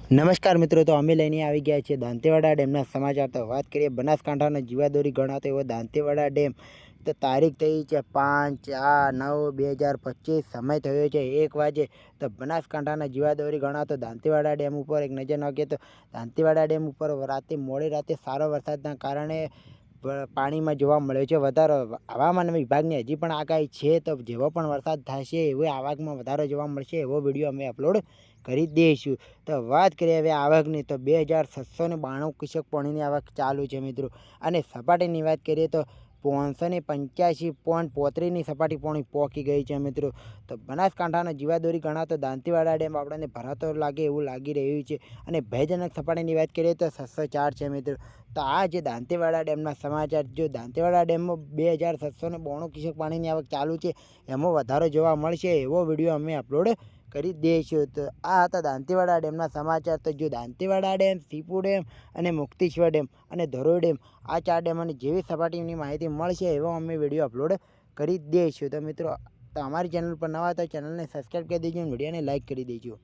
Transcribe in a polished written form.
નમસ્કાર મિત્રો, તો અમે લઈને આવી ગયા છીએ દાંતેવાડા ડેમના સમાચાર। તો વાત કરીએ બનાસકાંઠાનો જીવાદોરી ગણાતો એવો દાંતેવાડા ડેમ, તો તારીખ થઈ છે 5/9/2025, સમય થયો છે 1 વાગે। તો બનાસકાંઠાના જીવાદોરી ગણાતો દાંતેવાડા ડેમ ઉપર એક નજર નાખીએ તો દાંતેવાડા ડેમ ઉપર મોડી રાતે સારો વરસાદના કારણે પાણીમાં જોવા મળ્યો છે વધારો। હવામાન વિભાગની હજી પણ આગાહી છે, તો જેવો પણ વરસાદ થશે એવો આવકમાં વધારો જોવા મળશે એવો વિડીયો અમે અપલોડ કરી દઈશું। તો વાત કરીએ હવે આવકની, તો 2792 ક્યુસેક પાણીની આવક ચાલુ છે મિત્રો। અને સપાટીની વાત કરીએ તો 585.35ની સપાટી પાણી પહોંચી ગઈ છે મિત્રો। તો બનાસકાંઠાનો જીવાદોરી ગણાતો દાંતેવાડા ડેમ આપણને ભરાતો લાગે એવું લાગી રહ્યું છે। અને ભયજનક સપાટીની વાત કરીએ તો 604 છે મિત્રો। તો આ જે દાંતેવાડા ડેમના સમાચાર, જો દાંતેવાડા ડેમમાં 2792 ક્યુસેક પાણીની આવક ચાલુ છે એમાં વધારો જોવા મળશે એવો વિડીયો અમે અપલોડ કરી દઈશું। તો આ હતા દાંતેવાડા ડેમના સમાચાર। તો જો દાંતેવાડા ડેમ, સીપુ ડેમ અને મુક્તેશ્વર ડેમ અને ધરોઈ ડેમ, આ 4 ડેમોની જેવી સપાટીની માહિતી મળશે એવો અમે વિડીયો અપલોડ કરી દઈશું। તો મિત્રો, તો અમારી ચેનલ પર નવા તો ચેનલને સબસ્ક્રાઈબ કરી દેજો અને વિડીયોને લાઇક કરી દેજો।